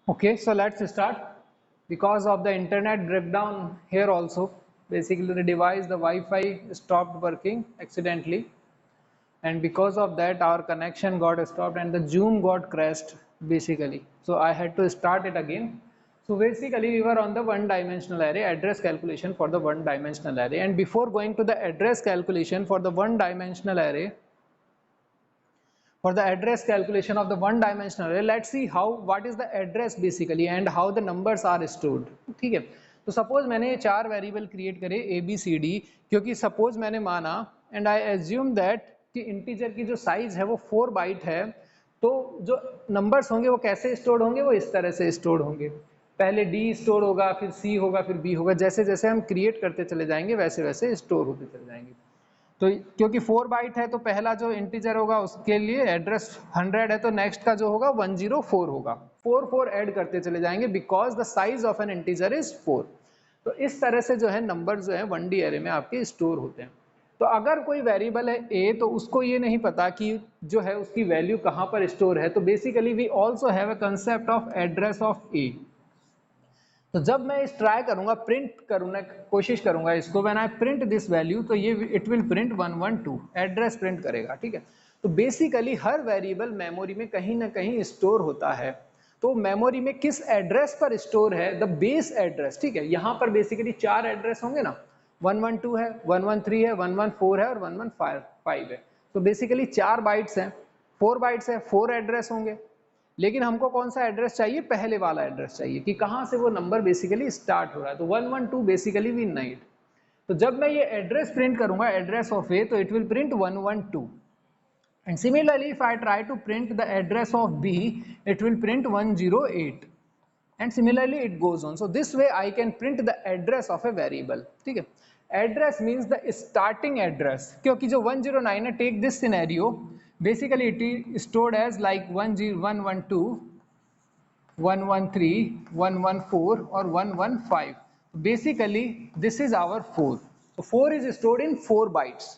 Okay, so let's start. Because of the internet breakdown here also, basically the device, the Wi-Fi stopped working accidentally, and because of that our connection got stopped and the Zoom got crashed basically. So I had to start it again. So basically we were on the one dimensional array address calculation for the one dimensional array, and before going to the address calculation for the one dimensional array, for the address calculation of the one dimensional array, let's see how what is the address basically and how the numbers are stored. ठीक है, तो suppose मैंने ये चार variable create करे A B C D, क्योंकि suppose मैंने माना एंड आई एज्यूम दैट कि इंटीजर की जो साइज है वो 4 बाइट है, तो जो नंबर्स होंगे वो कैसे स्टोर होंगे, वो इस तरह से स्टोर होंगे। पहले डी स्टोर होगा, फिर सी होगा, फिर बी होगा, जैसे जैसे हम क्रिएट करते चले जाएंगे वैसे वैसे स्टोर होते चले जाएंगे। तो क्योंकि 4 बाइट है तो पहला जो इंटीजर होगा उसके लिए एड्रेस 100 है, तो नेक्स्ट का जो होगा 104 होगा। 4 ऐड करते चले जाएंगे because the size of N integer is 4। तो इस तरह से जो है नंबर जो है 1D एरे में आपके स्टोर होते हैं। तो अगर कोई वेरिएबल है ए, तो उसको ये नहीं पता कि जो है उसकी वैल्यू कहाँ पर स्टोर है, तो basically we also have a concept of address of A. तो जब मैं इस ट्राई करूंगा, प्रिंट करूंगा, कोशिश करूंगा इसको, when I print this value, तो ये it will print 112 address print करेगा। ठीक है, तो बेसिकली हर वेरिएबल मेमोरी में कहीं ना कहीं स्टोर होता है। तो मेमोरी में किस एड्रेस पर स्टोर है, द बेस एड्रेस। ठीक है, यहाँ पर बेसिकली 4 एड्रेस होंगे ना, 112 है, 113 है, 114 है और 115 है। तो बेसिकली 4 बाइट्स हैं, 4 बाइट्स है, 4 एड्रेस होंगे। लेकिन हमको कौन सा एड्रेस चाहिए, पहले वाला एड्रेस चाहिए कि कहाँ से वो नंबर बेसिकली स्टार्ट हो रहा है। तो 112 बेसिकली वी नीड। तो जब मैं ये एड्रेस प्रिंट करूंगा, एड्रेस ऑफ ए, तो it will print 112। And similarly if I try to print the address of B, it will print 108। and similarly it goes on. So this way I can print the address of a variable. ठीक है, address means the starting address, क्योंकि जो 109 है, take this scenario, basically it is stored as like 112, 113, 114 और 115. Basically this is our 4. So 4 is stored in 4 bytes,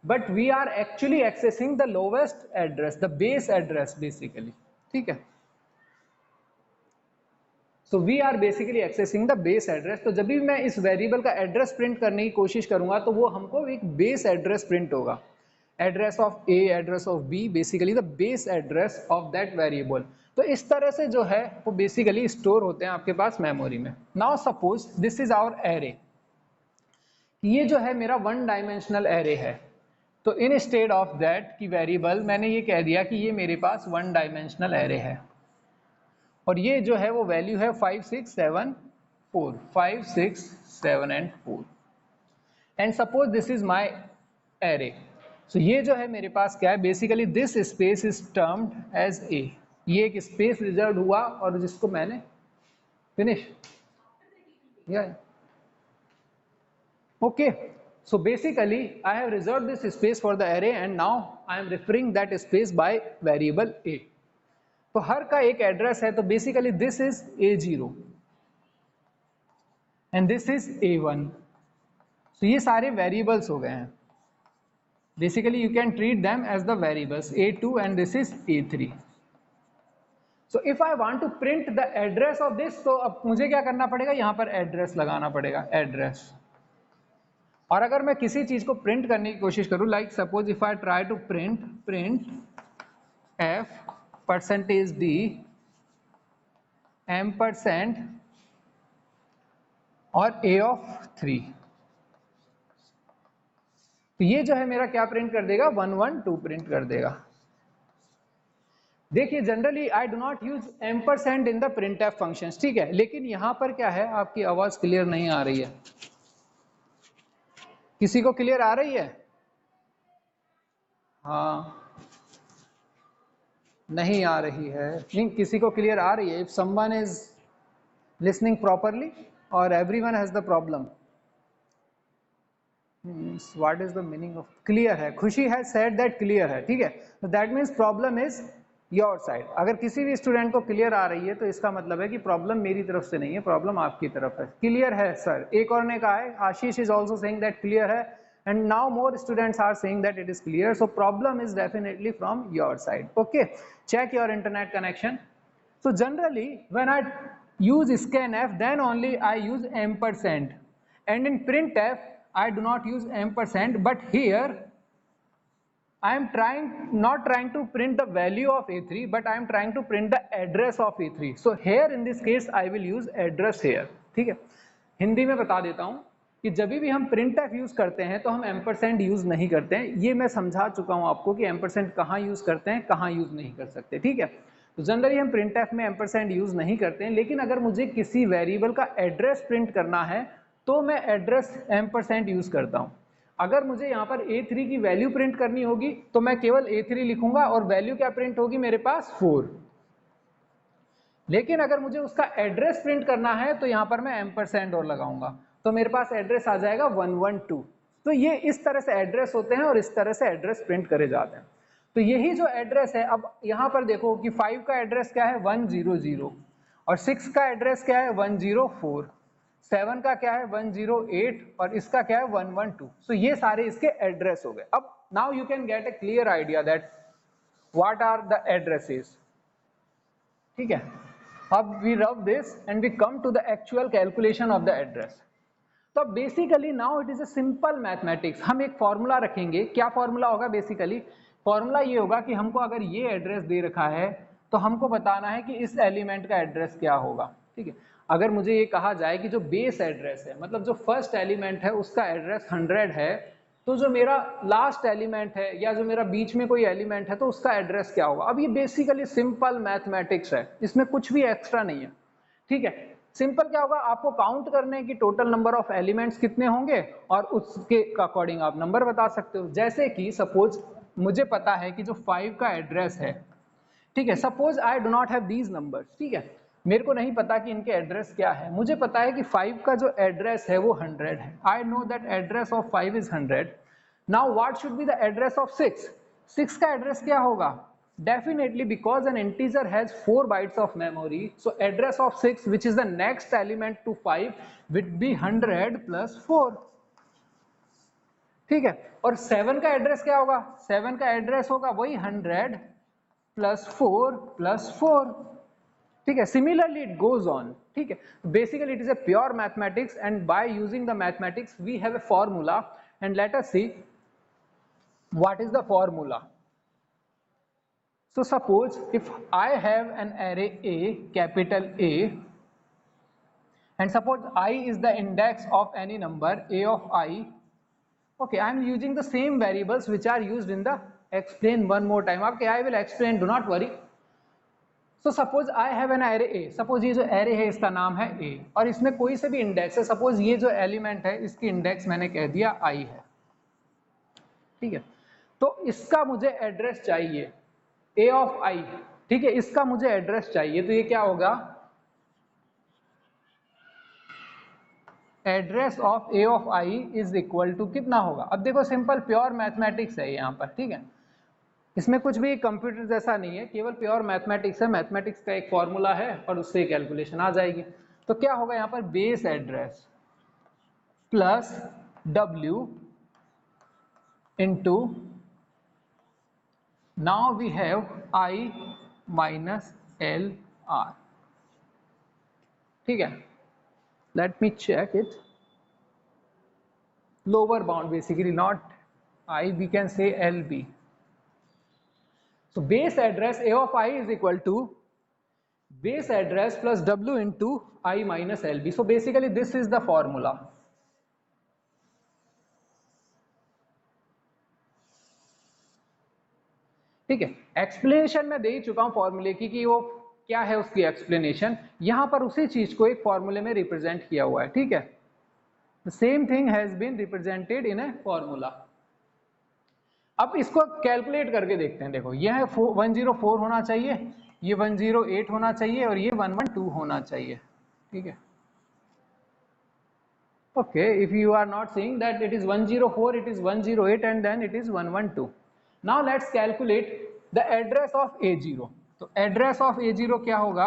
but we are actually accessing the lowest address, the base address basically. ठीक है, so we are basically accessing the base address. तो जब भी मैं इस variable का address print करने की कोशिश करूंगा तो वो हमको एक बेस एड्रेस प्रिंट होगा, address of A, address of B, basically the base address of that variable. तो इस तरह से जो है वो बेसिकली स्टोर होते हैं आपके पास मेमोरी में। Now suppose this is our array, ये जो है मेरा वन डायमेंशनल एरे है। तो इन स्टेड ऑफ दैट की वेरिएबल मैंने ये कह दिया कि ये मेरे पास वन डायमेंशनल एरे है, और ये जो है वो वैल्यू है 5 6 7 4, 5 6 7 and 4। And suppose this is my array. So ये जो है मेरे पास क्या है, basically this space is termed as A. ये एक स्पेस रिजर्व हुआ और जिसको मैंने फिनिश या okay. So basically I have reserve this space for the array and now I am referring that space by variable A. तो हर का एक एड्रेस है, तो basically this is A0 and this is A1। तो ये सारे वेरिएबल्स हो गए हैं, basically you can treat them as the variables A2 and this is A3। So if I want to print the address of this, तो अब मुझे क्या करना पड़ेगा, यहां पर एड्रेस लगाना पड़ेगा, एड्रेस। और अगर मैं किसी चीज को प्रिंट करने की कोशिश करूं, like suppose if I try to print F %D M% और A of 3, तो ये जो है मेरा क्या प्रिंट कर देगा, 112 प्रिंट कर देगा। देखिए generally I do not use M% in the print F function, ठीक है, लेकिन यहां पर क्या है, आपकी आवाज क्लियर नहीं आ रही है, किसी को क्लियर आ रही है? हाँ, नहीं आ रही है, नहीं किसी को क्लियर आ रही है। If someone is listening properly और everyone has the problem, what is the meaning of clear है? Khushi has said that clear है, ठीक है, तो that means problem is your side. अगर किसी भी स्टूडेंट को क्लियर आ रही है तो इसका मतलब है कि प्रॉब्लम मेरी तरफ से नहीं है, प्रॉब्लम आपकी तरफ है। क्लियर है सर, एक और ने कहा है, Ashish is also saying that clear है, and now more students are saying that it is clear, so problem is definitely from your side. Okay, check your internet connection. So generally when I use scanf, then only I use ampersand, and in printf I do not use ampersand, but here I am not trying to print the value of A3, but I am trying to print the address of A3. So here in this case I will use address here. ठीक है, हिंदी में बता देता हूँ कि जब भी हम printf यूज करते हैं तो हम एम्परसेंड यूज नहीं करते हैं। ये मैं समझा चुका हूँ आपको कि एम्परसेंड कहाँ यूज करते हैं, कहाँ यूज नहीं कर सकते। ठीक है, तो जनरली हम printf में एम्परसेंड यूज नहीं करते हैं, लेकिन अगर मुझे किसी वेरिएबल का एड्रेस प्रिंट करना है तो मैं एड्रेस एम्परसेंड यूज करता हूँ। अगर मुझे यहाँ पर A3 की वैल्यू प्रिंट करनी होगी तो मैं केवल A3 लिखूंगा और वैल्यू क्या प्रिंट होगी मेरे पास 4। लेकिन अगर मुझे उसका एड्रेस प्रिंट करना है तो यहाँ पर मैं एम्परसेंड और लगाऊंगा, तो मेरे पास एड्रेस आ जाएगा 112। तो ये इस तरह से एड्रेस होते हैं और इस तरह से एड्रेस प्रिंट करे जाते हैं। तो यही जो एड्रेस है, अब यहाँ पर देखो कि 5 का एड्रेस क्या है 100 और 6 का एड्रेस क्या है 104, 7 का क्या है 108 और इसका क्या है 112। सो ये सारे इसके एड्रेस हो गए। अब now you can get a clear idea that what are the addresses. ठीक है, अब we rub this and we come to the actual calculation of the address. तो basically now it is a simple mathematics. हम एक formula रखेंगे। क्या formula होगा? Basically formula ये होगा कि हमको अगर ये एड्रेस दे रखा है तो हमको बताना है कि इस एलिमेंट का एड्रेस क्या होगा। ठीक है, अगर मुझे ये कहा जाए कि जो बेस एड्रेस है, मतलब जो फर्स्ट एलिमेंट है उसका एड्रेस 100 है, तो जो मेरा लास्ट एलिमेंट है या जो मेरा बीच में कोई एलिमेंट है तो उसका एड्रेस क्या होगा। अब ये बेसिकली सिंपल मैथमेटिक्स है, इसमें कुछ भी एक्स्ट्रा नहीं है। ठीक है, सिंपल क्या होगा, आपको काउंट करने की टोटल नंबर ऑफ एलिमेंट्स कितने होंगे और उसके अकॉर्डिंग आप नंबर बता सकते हो। जैसे कि सपोज मुझे पता है कि जो 5 का एड्रेस है, ठीक है, suppose I do not have these numbers. ठीक है, मेरे को नहीं पता कि इनके एड्रेस क्या है। मुझे पता है कि 5 का जो एड्रेस है वो 100 है। I know that address of 5 is 100। Now what should be the address of 6? 6 का एड्रेस क्या होगा? Definitely, because an integer has 4 bytes of memory, so address of 6, which is the next element to 5, would be 100 plus 4. ठीक है, और 7 का address क्या होगा? 7 का एड्रेस होगा वही 100 plus 4 plus 4. ठीक है, similarly it goes on. ठीक है, basically it is a pure mathematics, and by using the mathematics we have a formula, and let us see what is the formula. So suppose if I have an array A, capital A, and suppose I is the index of any number A of I. Okay, I am using the same variables which are used in the explain one more time. Okay, I will explain, do not worry. So suppose I have an array A. Suppose ये जो array है इसका नाम है A और इसमें कोई से भी इंडेक्स है। Suppose ये जो एलिमेंट है इसकी इंडेक्स मैंने कह दिया I है। ठीक है, तो इसका मुझे एड्रेस चाहिए A of I। ठीक है, इसका मुझे एड्रेस चाहिए, तो ये क्या होगा? Address of A of I is equal to कितना होगा? अब देखो सिंपल प्योर मैथमेटिक्स है यहाँ पर। ठीक है, इसमें कुछ भी कंप्यूटर जैसा नहीं है, केवल प्योर मैथमेटिक्स है। मैथमेटिक्स का एक फॉर्मूला है और उससे कैलकुलेशन आ जाएगी। तो क्या होगा यहाँ पर? Base address plus W into, now we have I minus LR. ठीक है, let me check it. Lower bound basically, not I, we can say LB. So base address A of I is equal to base address plus W into I minus LB. So basically this is the formula. ठीक है, explanation मैं दे ही चुका हूं फॉर्मूले की कि वो क्या है उसकी एक्सप्लेनेशन। यहां पर उसी चीज को एक फॉर्मूले में रिप्रेजेंट किया हुआ है। ठीक है, the same thing has been represented in a formula. अब इसको कैलकुलेट करके देखते हैं। देखो यह 104 होना चाहिए, ये 108 होना चाहिए और ये 112 होना चाहिए। ठीक है, okay, if you are not saying that it is 104, it is 108 and then it is 112. Now let's calculate the address of A0. तो address of A0 क्या होगा?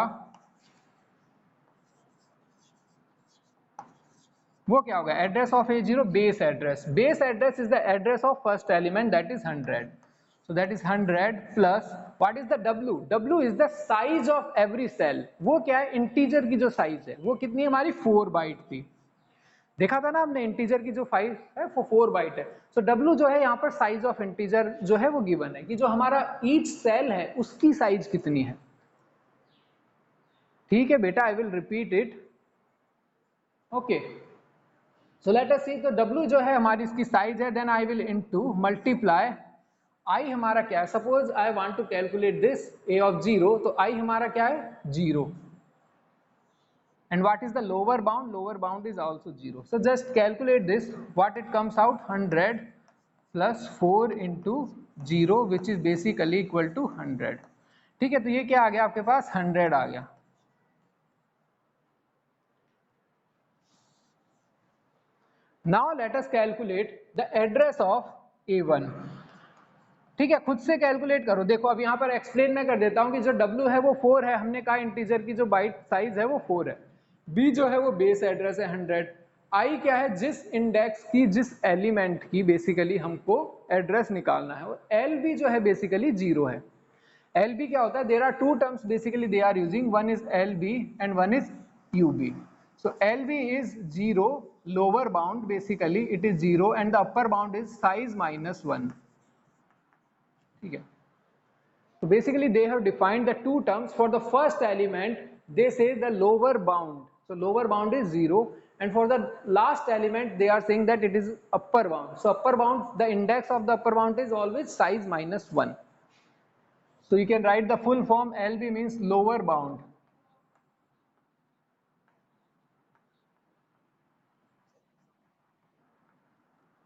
वो क्या होगा? address of A0 base address. Base address is the address of first element, that is 100. So that is 100 plus what is the W? W is the size of every cell. वो क्या है? Integer की जो size है वो कितनी हमारी 4 bite थी. देखा था ना हमने इंटीजर की जो 5 है वो 4 बाइट है. सो W जो है यहाँ पर साइज ऑफ इंटीजर जो है वो गिवन है कि जो हमारा ईच सेल है उसकी साइज कितनी है. ठीक है बेटा, I will repeat it. Okay, so let us see. तो W जो है हमारी इसकी साइज है, then I will into multiply I हमारा क्या है. Suppose I want to calculate this A of 0, तो I हमारा क्या है 0. And what is the lower bound? Lower bound is also 0. So just calculate this. What it comes out? 100 plus 4 into 0, which is basically equal to 100. ठीक है, तो ये क्या आ गया आपके पास? 100 आ गया. Now let us calculate the address of A1. ठीक है, खुद से कैलकुलेट करो. देखो अब यहाँ पर एक्सप्लेन मैं कर देता हूँ कि जो W है वो 4 है, हमने कहा इंटीजर की जो बाइट साइज है वो 4 है. B जो है वो बेस एड्रेस है 100. I क्या है? जिस इंडेक्स की, जिस एलिमेंट की बेसिकली हमको एड्रेस निकालना है. और LB जो है बेसिकली 0 है. LB क्या होता है? There are two terms basically they are using, one is LB and one is UB. So LB is 0, lower bound basically it is 0 and the upper bound is size minus 1. ठीक है, तो basically they have defined the two terms. For the first element they say the lower bound, so lower bound is 0, and for the last element they are saying that it is upper bound. So upper bound, the index of the upper bound is always size minus 1. So you can write the full form. LB means lower bound,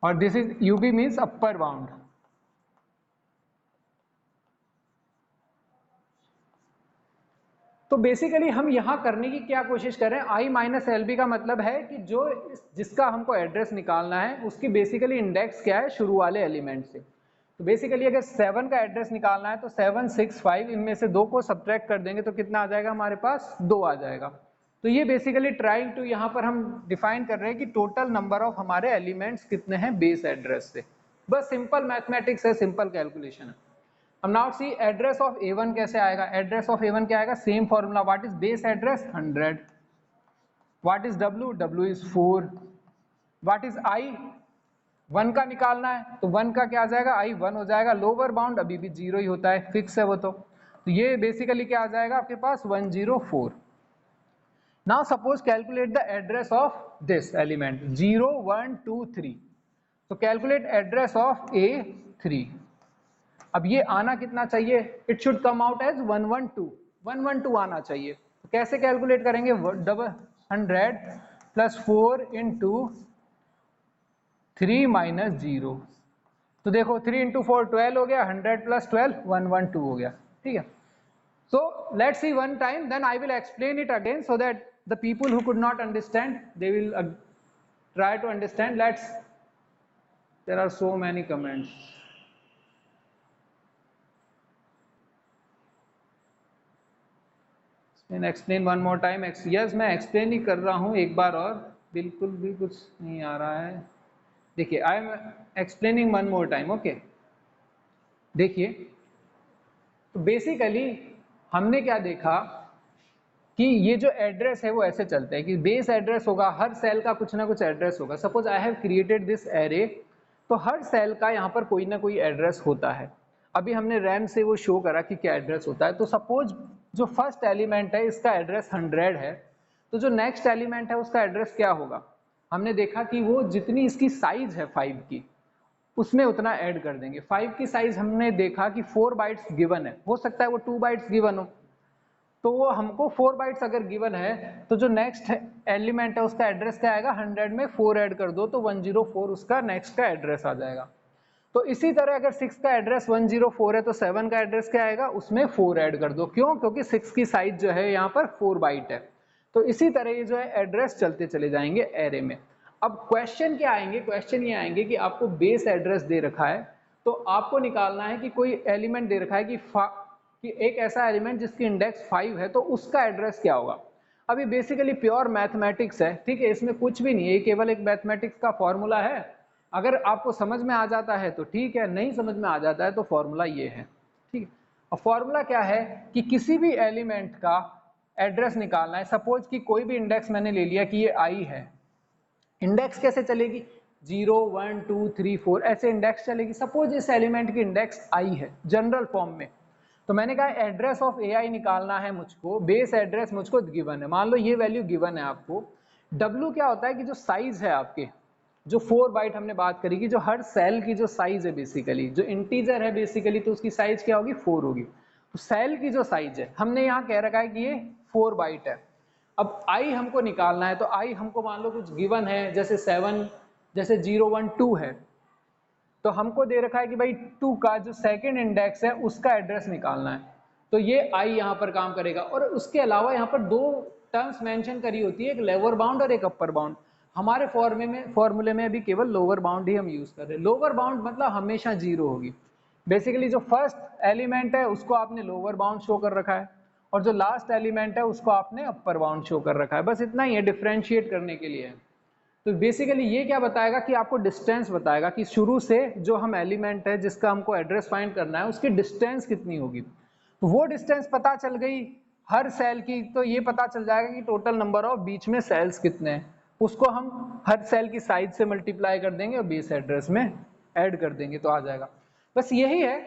और this is UB means upper bound. तो basically हम यहाँ करने की क्या कोशिश कर रहे हैं? I माइनस LB का मतलब है कि जो जिसका हमको एड्रेस निकालना है उसकी बेसिकली इंडेक्स क्या है शुरू वाले एलिमेंट से. तो बेसिकली अगर 7 का एड्रेस निकालना है तो 7, 6, 5 इनमें से 2 को सब्ट्रैक्ट कर देंगे तो कितना आ जाएगा हमारे पास? 2 आ जाएगा. तो ये बेसिकली ट्राइंग टू, यहाँ पर हम डिफाइन कर रहे हैं कि टोटल नंबर ऑफ हमारे एलिमेंट्स कितने हैं बेस एड्रेस से. बस सिंपल मैथमेटिक्स है, सिंपल कैलकुलेशन है. अब now see address of A1 कैसे आएगा? एड्रेस ऑफ A1 क्या आएगा? Same formula. What is base address? 100. What is W? W is 4. What is I? 1 का निकालना है तो 1 का क्या आ जाएगा? I 1 हो जाएगा. लोअर बाउंड अभी भी 0 ही होता है, फिक्स है वो. तो ये बेसिकली क्या आ जाएगा आपके पास? 104. Now suppose calculate the address of this element 0, 1, 2, 3. तो कैलकुलेट एड्रेस ऑफ A3. अब ये आना कितना चाहिए? It should come out as 112 आना चाहिए. तो कैसे कैलकुलेट करेंगे? 100 प्लस 4 इंटू 3 माइनस 0. तो देखो 3 इंटू 4 12 हो गया, 100 प्लस 12 112 हो गया. ठीक है, so let's see one time, then I will explain it again so that the people who could not understand they will try to understand. Let's, there are so many comments. Explain one more time. Yes, मैं explain ही कर रहा हूँ एक बार और. बिल्कुल भी कुछ नहीं आ रहा है. देखिए, I am explaining one more time. Okay, देखिए, तो बेसिकली हमने क्या देखा कि ये जो एड्रेस है वो ऐसे चलते हैं कि बेस एड्रेस होगा, हर सेल का कुछ ना कुछ एड्रेस होगा. Suppose I have created this array, तो हर सेल का यहाँ पर कोई ना कोई एड्रेस होता है. अभी हमने रैम से वो शो करा कि क्या एड्रेस होता है. तो सपोज जो फर्स्ट एलिमेंट है इसका एड्रेस 100 है, तो जो नेक्स्ट एलिमेंट है उसका एड्रेस क्या होगा? हमने देखा कि वो जितनी इसकी साइज है 5 की उसमें उतना ऐड कर देंगे. 5 की साइज हमने देखा कि 4 बाइट्स गिवन है, हो सकता है वो 2 बाइट्स गिवन हो, तो वो हमको 4 बाइट्स अगर गिवन है तो जो नेक्स्ट एलिमेंट है उसका एड्रेस क्या आएगा? 100 में 4 ऐड कर दो तो 104 उसका नेक्स्ट का एड्रेस आ जाएगा. तो इसी तरह अगर 6 का एड्रेस 104 है तो 7 का एड्रेस क्या आएगा? उसमें 4 ऐड कर दो. क्यों? क्योंकि 6 की साइज जो है यहाँ पर 4 बाइट है. तो इसी तरह ये जो है एड्रेस चलते चले जाएंगे एरे में. अब क्वेश्चन क्या आएंगे? क्वेश्चन ये आएंगे कि आपको बेस एड्रेस दे रखा है, तो आपको निकालना है कि कोई एलिमेंट दे रखा है कि एक ऐसा एलिमेंट जिसकी इंडेक्स 5 है, तो उसका एड्रेस क्या होगा. अभी बेसिकली प्योर मैथमेटिक्स है, ठीक है, इसमें कुछ भी नहीं है, केवल एक मैथमेटिक्स का फॉर्मूला है अगर आपको समझ में आ जाता है तो ठीक है, नहीं समझ में आ जाता है तो फॉर्मूला ये है, ठीक है। और फॉर्मूला क्या है कि किसी भी एलिमेंट का एड्रेस निकालना है। सपोज कि कोई भी इंडेक्स मैंने ले लिया कि ये आई है, इंडेक्स कैसे चलेगी, 0 1 2 3 4 ऐसे इंडेक्स चलेगी। सपोज इस एलिमेंट की इंडेक्स आई है जनरल फॉर्म में, तो मैंने कहा एड्रेस ऑफ ए आई निकालना है मुझको, बेस एड्रेस मुझको गिवन है, मान लो ये वैल्यू गिवन है आपको। डब्ल्यू क्या होता है कि जो साइज है आपके, जो 4 बाइट हमने बात करी कि जो हर सेल की जो साइज है बेसिकली, जो इंटीजर है बेसिकली, तो उसकी साइज क्या होगी, 4 होगी। तो सेल की जो साइज है हमने यहाँ कह रखा है कि ये 4 बाइट है। अब आई हमको निकालना है, तो आई हमको मान लो कुछ गिवन है, जैसे 7, जैसे 0 1 2 है, तो हमको दे रखा है कि भाई 2 का जो सेकंड इंडेक्स है उसका एड्रेस निकालना है, तो ये आई यहाँ पर काम करेगा। और उसके अलावा यहाँ पर दो टर्म्स मेंशन करी होती है, एक लोअर बाउंड और एक अपर बाउंड। हमारे फॉर्मूले में अभी केवल लोअर बाउंड ही हम यूज कर रहे हैं। लोअर बाउंड मतलब हमेशा 0 होगी। बेसिकली जो फर्स्ट एलिमेंट है उसको आपने लोअर बाउंड शो कर रखा है, और जो लास्ट एलिमेंट है उसको आपने अपर बाउंड शो कर रखा है। बस इतना ही है, डिफ्रेंशिएट करने के लिए है। तो बेसिकली ये क्या बताएगा कि आपको डिस्टेंस बताएगा कि शुरू से जो हम एलिमेंट है जिसका हमको एड्रेस फाइंड करना है उसकी डिस्टेंस कितनी होगी। तो वो डिस्टेंस पता चल गई हर सेल की, तो ये पता चल जाएगा कि टोटल नंबर ऑफ बीच में सेल्स कितने हैं, उसको हम हर सेल की साइज से मल्टीप्लाई कर देंगे और बेस एड्रेस में ऐड कर देंगे तो आ जाएगा। बस यही है।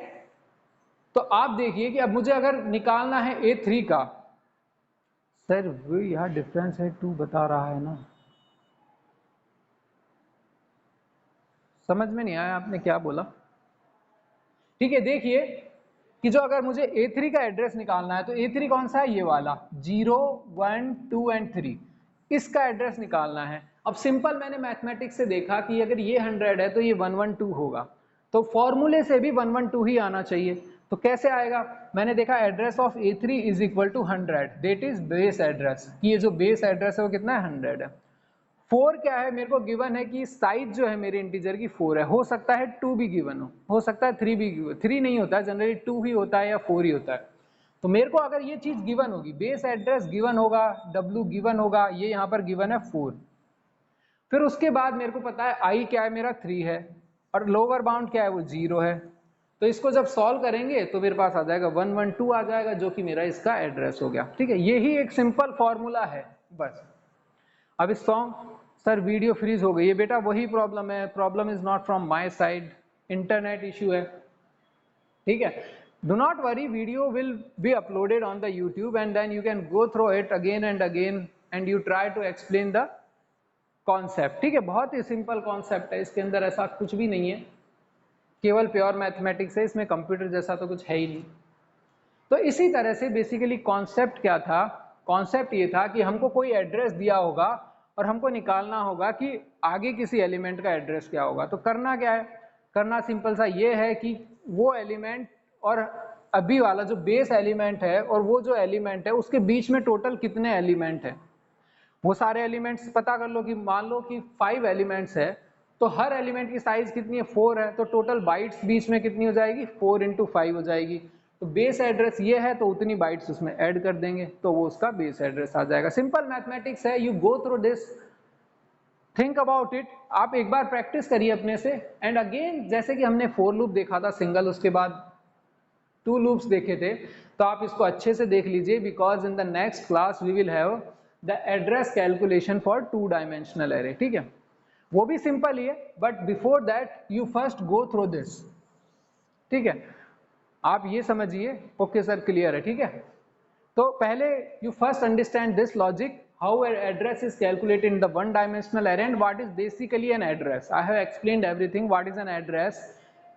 तो आप देखिए कि अब मुझे अगर निकालना है A3 का, सर वो यहाँ डिफरेंस है 2 बता रहा है ना, समझ में नहीं आया आपने क्या बोला। ठीक है, देखिए कि जो अगर मुझे A3 का एड्रेस निकालना है, तो A3 कौन सा है, ये वाला 0 1 2 एंड 3, इसका एड्रेस निकालना है। अब सिंपल मैंने मैथमेटिक्स से देखा कि अगर ये 100 है तो ये 112 होगा, तो फॉर्मूले से भी 112 ही आना चाहिए। तो कैसे आएगा, मैंने देखा address of A3 is equal to 100, that is base address, कि ये जो बेस एड्रेस है वो कितना है, 100 है। 4 क्या है, मेरे को गिवन है कि साइज जो है मेरे इंटीजर की 4 है। हो सकता है 2 भी गिवन हो सकता है 3 भी गिवन, 3 नहीं होता है जनरली, 2 ही होता है या 4 ही होता है। तो मेरे को अगर ये चीज गिवन होगी, बेस एड्रेस गिवन होगा, W गिवन होगा, ये यहाँ पर गिवन है 4, फिर उसके बाद मेरे को पता है आई क्या है मेरा 3 है, और लोअर बाउंड क्या है वो 0 है। तो इसको जब सॉल्व करेंगे तो मेरे पास आ जाएगा 112 आ जाएगा, जो कि मेरा इसका एड्रेस हो गया। ठीक है, यही एक सिंपल फॉर्मूला है बस। अब इस सॉन्ग सर वीडियो फ्रीज हो गई है, बेटा वही प्रॉब्लम है, problem is not from my side, internet issue है। ठीक है, do not worry, video will be uploaded on the YouTube and then you can go through it again and you try to explain the concept. ठीक है, बहुत ही simple concept है, इसके अंदर ऐसा कुछ भी नहीं है, केवल प्योर मैथमेटिक्स है, इसमें कंप्यूटर जैसा तो कुछ है ही नहीं। तो इसी तरह से बेसिकली कॉन्सेप्ट क्या था, कॉन्सेप्ट ये था कि हमको कोई एड्रेस दिया होगा और हमको निकालना होगा कि आगे किसी एलिमेंट का एड्रेस क्या होगा। तो करना क्या है, करना सिंपल सा ये है कि वो एलिमेंट और अभी वाला जो बेस एलिमेंट है और वो जो एलिमेंट है उसके बीच में टोटल कितने एलिमेंट है, वो सारे एलिमेंट्स पता कर लो। कि मान लो कि 5 एलिमेंट्स है, तो हर एलिमेंट की साइज कितनी है, 4 है, तो टोटल बाइट्स बीच में कितनी हो जाएगी, 4 × 5 हो जाएगी। तो बेस एड्रेस ये है तो उतनी बाइट्स उसमें ऐड कर देंगे तो वो उसका बेस एड्रेस आ जाएगा। सिंपल मैथमेटिक्स है, you go through this, think about it. आप एक बार प्रैक्टिस करिए अपने से, एंड अगेन जैसे कि हमने 4 लूप देखा था सिंगल, उसके बाद 2 लूप्स देखे थे, तो आप इसको अच्छे से देख लीजिए, because in the next class we will have the address calculation for 2 dimensional array. ठीक है, वो भी सिंपल ही है, but before that you first go through this. ठीक है, आप ये समझिए, ओके सर क्लियर है। ठीक है, तो पहले you first understand this logic, how an address is calculated in the 1 dimensional array and what is basically an address. I have explained everything, what is an address,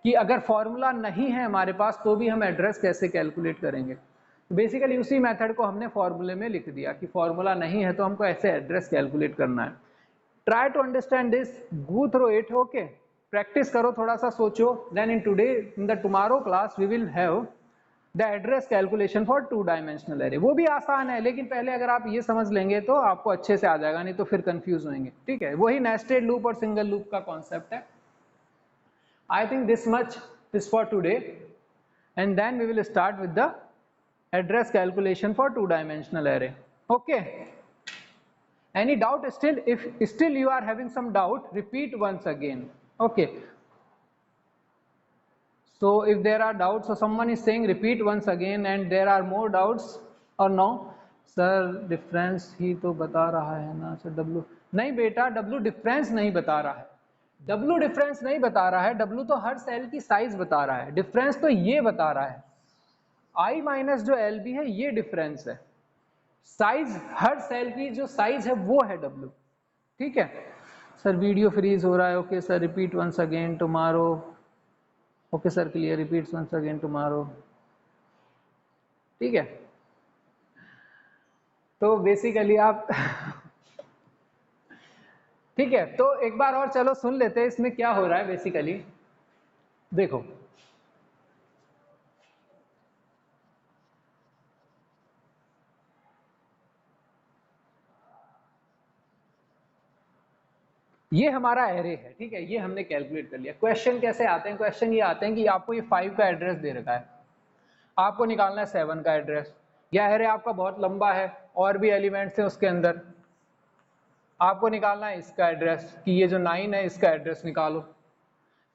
कि अगर formula नहीं है हमारे पास तो भी हम एड्रेस कैसे कैलकुलेट करेंगे। तो बेसिकली उसी मेथड को हमने फॉर्मूले में लिख दिया कि फॉर्मूला नहीं है तो हमको ऐसे एड्रेस कैलकुलेट करना है। Try to understand this, go through it, okay, practice करो, थोड़ा सा सोचो, then in the tomorrow class we will have the address calculation for 2 dimensional array. वो भी आसान है, लेकिन पहले अगर आप ये समझ लेंगे तो आपको अच्छे से आ जाएगा, नहीं तो फिर कंफ्यूज होंगे। ठीक है, वही नेस्टेड लूप और सिंगल लूप का कॉन्सेप्ट है। I think this much is for today, and then we will start with the address calculation for 2 dimensional array. Okay, any doubt still? If still you are having some doubt, repeat once again. Okay, so if there are doubts, so someone is saying repeat once again and there are more doubts or no? Sir difference ही तो बता रहा है ना sir. W नहीं बेटा, W difference नहीं बता रहा है, W डिफरेंस नहीं बता रहा है, W तो हर सेल की साइज बता रहा है, डिफरेंस तो ये बता रहा है, I माइनस जो LB है ये डिफरेंस है, साइज हर सेल की जो साइज है वो है W। ठीक है सर, वीडियो फ्रीज हो रहा है। Okay sir, repeat once again tomorrow. Okay sir, clear, repeat once again tomorrow. ठीक है, तो बेसिकली आप ठीक है, तो एक बार और चलो सुन लेते हैं इसमें क्या हो रहा है। बेसिकली देखो, ये हमारा एरे है, ठीक है, ये हमने कैलकुलेट कर लिया। क्वेश्चन कैसे आते हैं? क्वेश्चन ये आते हैं कि आपको ये 5 का एड्रेस दे रखा है, आपको निकालना है 7 का एड्रेस, या एरे आपका बहुत लंबा है और भी एलिमेंट्स हैं उसके अंदर, आपको निकालना है इसका एड्रेस कि ये जो 9 है इसका एड्रेस निकालो।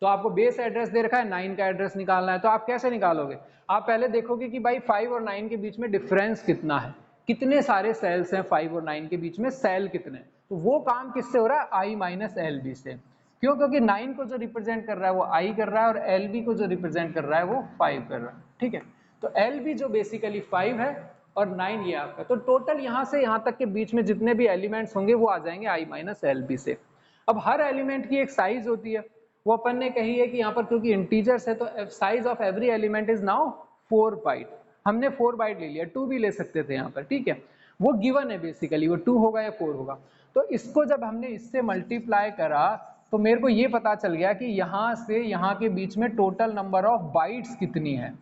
तो आपको बेस एड्रेस दे रखा है, 9 का एड्रेस निकालना है। तो आप कैसे निकालोगे? आप पहले देखोगे कि भाई 5 और 9 के बीच में डिफरेंस कितना है, कितने सारे सेल्स हैं 5 और 9 के बीच में, सेल कितने। तो वो काम किससे हो रहा है? I माइनस एल बी से। क्यों? क्योंकि 9 को जो रिप्रेजेंट कर रहा है वो I कर रहा है और एल बी को जो रिप्रेजेंट कर रहा है वो 5 कर रहा है। ठीक है, तो एल बी जो बेसिकली 5 है और 9 ये आपका, तो टोटल यहाँ से यहाँ तक के बीच में जितने भी एलिमेंट्स होंगे वो आ जाएंगे I माइनस एल बी से। अब हर एलिमेंट की एक साइज होती है, वो अपन ने कही है कि यहाँ पर क्योंकि इंटीजर्स है तो size of every element is now 4 byte. हमने 4 बाइट ले लिया, 2 भी ले सकते थे यहाँ पर। ठीक है, वो गिवन है बेसिकली, वो 2 होगा या 4 होगा। तो इसको जब हमने इससे मल्टीप्लाई करा तो मेरे को ये पता चल गया कि यहाँ से यहाँ के बीच में टोटल नंबर ऑफ बाइट्स कितनी है,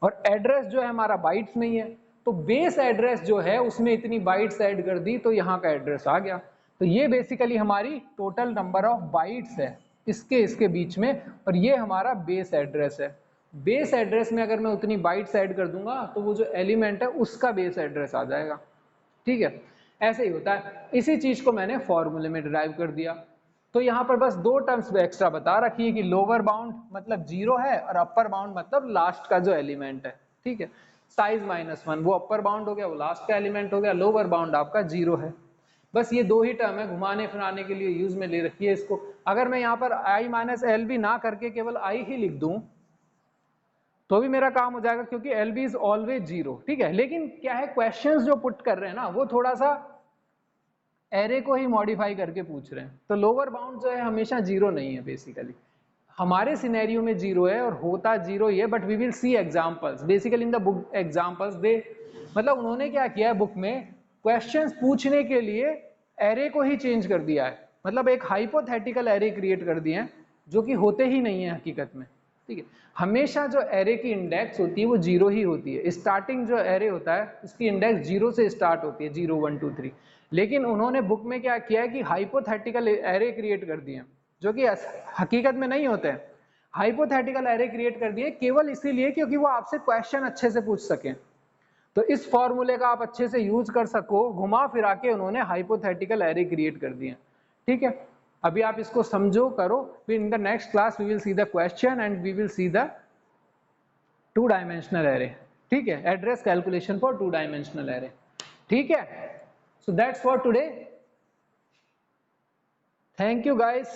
और एड्रेस जो है हमारा बाइट्स में ही है, तो बेस एड्रेस जो है उसमें इतनी बाइट्स ऐड कर दी तो यहाँ का एड्रेस आ गया। तो ये बेसिकली हमारी टोटल नंबर ऑफ बाइट्स है इसके बीच में, और ये हमारा बेस एड्रेस है। बेस एड्रेस में अगर मैं उतनी बाइट्स ऐड कर दूंगा तो वो जो एलिमेंट है उसका बेस एड्रेस आ जाएगा। ठीक है, ऐसे ही होता है। इसी चीज को मैंने फॉर्मूले में डिराइव कर दिया। तो यहाँ पर बस 2 टर्म्स एक्स्ट्रा बता रखी है कि लोअर बाउंड मतलब 0 है और अपर बाउंड मतलब लास्ट का जो एलिमेंट है। ठीक है, साइज -1 वो अपर बाउंड हो गया, वो लास्ट का एलिमेंट हो गया, लोअर बाउंड आपका 0 है। बस ये 2 ही टर्म है, घुमाने फिराने के लिए यूज में ले रखी है इसको। अगर मैं यहाँ पर I माइनस एल बी ना करके केवल I ही लिख दूं तो भी मेरा काम हो जाएगा, क्योंकि एल बी इज ऑलवेज 0। ठीक है, लेकिन क्या है, क्वेश्चंस जो पुट कर रहे हैं ना वो थोड़ा सा एरे को ही मॉडिफाई करके पूछ रहे हैं। तो लोअर बाउंड जो है हमेशा 0 नहीं है, बेसिकली हमारे सिनेरियो में 0 है और होता 0 ही है, but we will see examples basically in the book examples. दे मतलब उन्होंने क्या किया है बुक में, क्वेश्चंस पूछने के लिए एरे को ही चेंज कर दिया है, मतलब एक हाइपोथेटिकल एरे क्रिएट कर दिए हैं जो कि होते ही नहीं है हकीकत में। ठीक है, हमेशा जो एरे की इंडेक्स होती है वो 0 ही होती है। स्टार्टिंग जो एरे होता है उसकी इंडेक्स 0 से स्टार्ट होती है, 0 1 2 3। लेकिन उन्होंने बुक में क्या किया है कि हाइपोथेटिकल एरे क्रिएट कर दिए जो कि हकीकत में नहीं होते हैं। हाइपोथेटिकल एरे क्रिएट कर दिए केवल इसीलिए क्योंकि वो आपसे क्वेश्चन अच्छे से पूछ सकें। तो इस फॉर्मूले का आप अच्छे से यूज कर सको, घुमा फिरा के उन्होंने हाइपोथेटिकल एरे क्रिएट कर दिए। ठीक है, अभी आप इसको समझो, करो, फिर in the next class we will see the question and we will see the 2 dimensional array. ठीक है, address calculation for 2 dimensional array. ठीक है, so that's for today. Thank you guys.